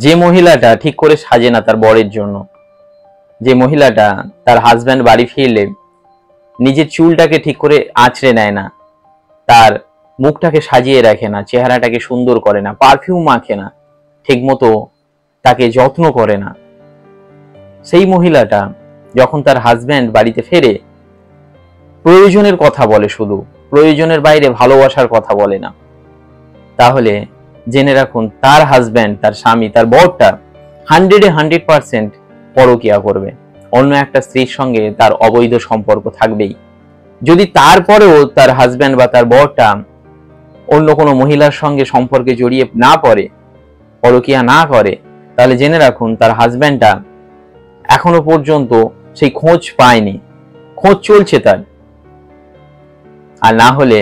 যে মহিলাটা ঠিক করে সাজে না তার বরের জন্য, যে মহিলাটা তার হাজব্যান্ড বাড়ি ফিরলে নিজের চুলটাকে ঠিক করে আঁচড়ে নেয় না, তার মুখটাকে সাজিয়ে রাখে না, চেহারাটাকে সুন্দর করে না, পারফিউম মাখে না, ঠিক মতো তাকে যত্ন করে না, সেই মহিলাটা যখন তার হাজব্যান্ড বাড়িতে ফেরে প্রয়োজনের কথা বলে, শুধু প্রয়োজনের বাইরে ভালোবাসার কথা বলে না, তাহলে জেনে রাখুন তার হাজব্যান্ড, তার স্বামী, তার বরটা 100% পরকীয়া করবে, অন্য একটা স্ত্রীর সঙ্গে তার অবৈধ সম্পর্ক থাকবেই। যদি তারপরেও তার হাজব্যান্ড বা তার বরটা অন্য কোনো মহিলার সঙ্গে সম্পর্কে জড়িয়ে না পড়ে, পরকীয়া না করে, তাহলে জেনে রাখুন তার হাজব্যান্ডটা এখনো পর্যন্ত সেই খোঁজ পায়নি, খোঁজ চলছে তার। আর না হলে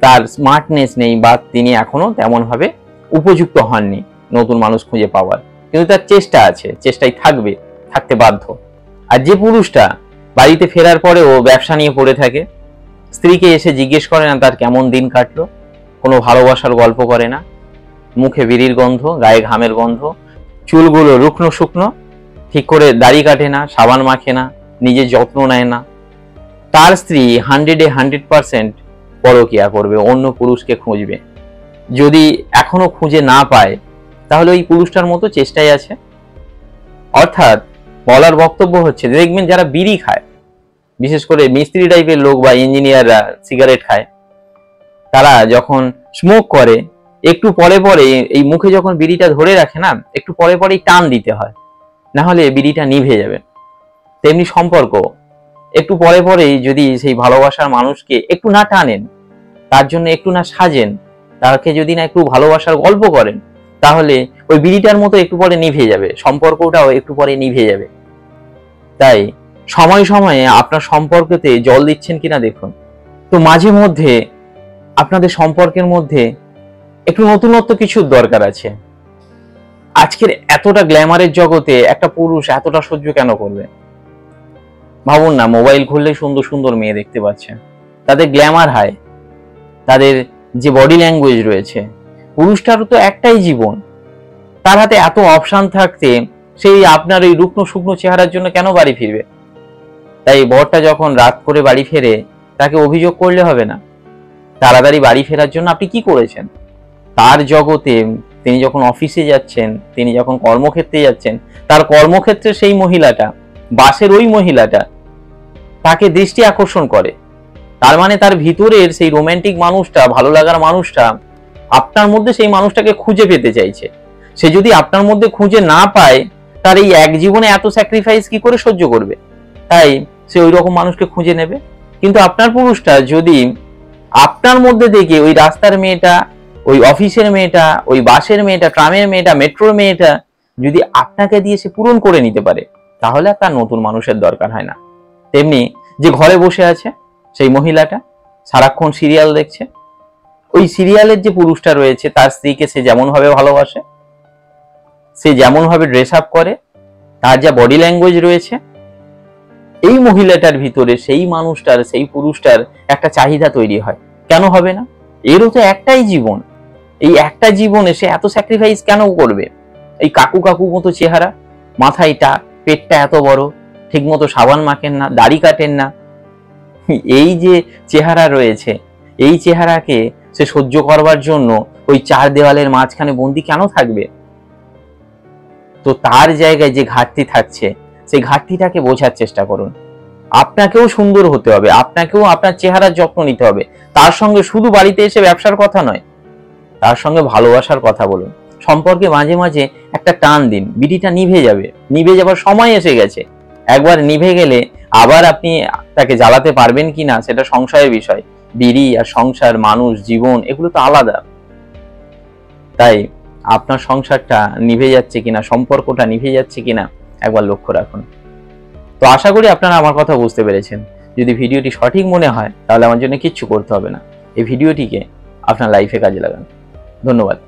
তার স্মার্টনেস নেই বা তিনি এখনো তেমন ভাবে উপযুক্ত হননি নতুন মানুষ খুঁজে পাওয়ার, কিন্তু তার চেষ্টা আছে, চেষ্টাই থাকবে, থাকতে বাধ্য। আর যে পুরুষটা বাড়িতে ফেরার পরেও ব্যবসা নিয়ে পড়ে থাকে, স্ত্রীকে এসে জিজ্ঞেস করে না তার কেমন দিন কাটলো, কোনো ভালোবাসার গল্প করে না, মুখে বিড়ির গন্ধ, গায়ে ঘামের গন্ধ, চুলগুলো রুকনো শুকনো, ঠিক করে দাড়ি কাটে না, সাবান মাখে না, নিজের যত্ন নেয় না, তার স্ত্রী 100% পরকীয়া করবে, অন্য পুরুষকে খুঁজবে। যদি এখনো খুঁজে না পায় তাহলে ওই পুরুষটার মতো চেষ্টাই আছে। অর্থাৎ বলার বক্তব্য হচ্ছে, দেখবেন যারা বিড়ি খায়, বিশেষ করে মিস্ত্রি টাইপের লোক বা ইঞ্জিনিয়াররা সিগারেট খায়, তারা যখন স্মোক করে একটু পরে পরে এই মুখে যখন বিড়িটা ধরে রাখে না, একটু পরে পরেই টান দিতে হয়, না হলে বিড়িটা নিভে যাবে। তেমনি সম্পর্ক একটু পরে পরেই যদি সেই ভালোবাসার মানুষকে একটু না টানেন, তার জন্য একটু না সাজেন, তাকে যদি না একটু ভালোবাসার গল্প করেন, তাহলে ওই বিড়িটার মতো একটু পরে নিভে যাবে, সম্পর্কটাও একটু পরে নিভে যাবে। তাই সময় সময়ে আপনার সম্পর্কতে জল দিচ্ছেন কিনা দেখুন। তো মাঝে মধ্যে আপনাদের সম্পর্কের মধ্যে একটু নতুনত্ব কিছুর দরকার আছে। আজকের এতটা গ্ল্যামারের জগতে একটা পুরুষ এতটা সহ্য কেন করবে? ভাবুন না, মোবাইল খুললে সুন্দর সুন্দর মেয়ে দেখতে পাচ্ছে, তাদের গ্ল্যামার হাই, তাদের যে বডি ল্যাঙ্গুয়েজ রয়েছে। পুরুষটারও তো একটাই জীবন, তার হাতে এত অপশন থাকতে সেই আপনার ওই রুগ্ন শুকনো চেহারার জন্য কেন বাড়ি ফিরবে? তাই বরটা যখন রাত করে বাড়ি ফেরে তাকে অভিযোগ করলে হবে না। তাড়াতাড়ি বাড়ি ফেরার জন্য আপনি কি করেছেন? তার জগতে তিনি যখন অফিসে যাচ্ছেন, তিনি যখন কর্মক্ষেত্রে যাচ্ছেন, তার কর্মক্ষেত্রে সেই মহিলাটা, বাসের ওই মহিলাটা তাকে দৃষ্টি আকর্ষণ করে। তার মানে তার ভিতরের সেই রোমান্টিক মানুষটা, ভালো লাগার মানুষটা আপনার মধ্যে সেই মানুষটাকে খুঁজে পেতে চাইছে। সে যদি আপনার মধ্যে খুঁজে না পায়, তার এই এক জীবনে এত স্যাক্রিফাইস কি করে সহ্য করবে? তাই সে ওই রকম মানুষকে খুঁজে নেবে। কিন্তু আপনার পুরুষটা যদি আপনার মধ্যে দেখে ওই রাস্তার মেয়েটা, ওই অফিসের মেয়েটা, ওই বাসের মেয়েটা, ট্রামের মেয়েটা, মেট্রোর মেয়েটা যদি আপনাকে দিয়ে সে পূরণ করে নিতে পারে, তাহলে আর তার নতুন মানুষের দরকার হয় না। তেমনি যে ঘরে বসে আছে সেই মহিলাটা, সারাক্ষণ সিরিয়াল দেখছে, ওই সিরিয়ালের যে পুরুষটা রয়েছে তার স্ত্রীকে সে যেমন ভাবে ভালোবাসে, সে যেমন ভাবে ড্রেস আপ করে, তার যা বডি ল্যাঙ্গুয়েজ রয়েছে, এই মহিলাটার ভিতরে সেই মানুষটার, সেই পুরুষটার একটা চাহিদা তৈরি হয়। কেন হবে না? এরও তো একটাই জীবন। এই একটা জীবনে সে এত স্যাক্রিফাইস কেন করবে? এই কাকু কাকু মতো চেহারা, মাথায়টা, পেটটা এত বড়, ঠিক মতো সাবান মাখেন না, দাড়ি কাটেন না, এই যে চেহারা রয়েছে, এই চেহারাকে সে সহ্য করবার জন্য ওই চার দেওয়ালের মাঝখানে বন্দি কেন থাকবে? তো তার জায়গায় যে ঘাটতি থাকছে, সেই ঘাটতিটাকে বোঝার চেষ্টা করুন। আপনাকেও সুন্দর হতে হবে, আপনাকেও আপনার চেহারার যত্ন নিতে হবে। তার সঙ্গে শুধু বাড়িতে এসে ব্যবসার কথা নয়, তার সঙ্গে ভালোবাসার কথা বলুন। সম্পর্কে মাঝে মাঝে একটা টান দিন, বিড়িটা নিভে যাবে, নিভে যাবার সময় এসে গেছে। একবার নিভে গেলে আবার আপনি তাকে জ্বালাতে পারবেন কিনা সেটা সংশয়ের বিষয়। বিড়ি আর সংসার, মানুষ, জীবন, এগুলো তো আলাদা। তাই আপনার সংসারটা নিভে যাচ্ছে কিনা, সম্পর্কটা নিভে যাচ্ছে কিনা একবার লক্ষ্য রাখুন। তো আশা করি আপনারা আমার কথা বুঝতে পেরেছেন। যদি ভিডিওটি সঠিক মনে হয় তাহলে আমার জন্য কিচ্ছু করতে হবে না, এই ভিডিওটিকে আপনার লাইফে কাজে লাগান। ধন্যবাদ।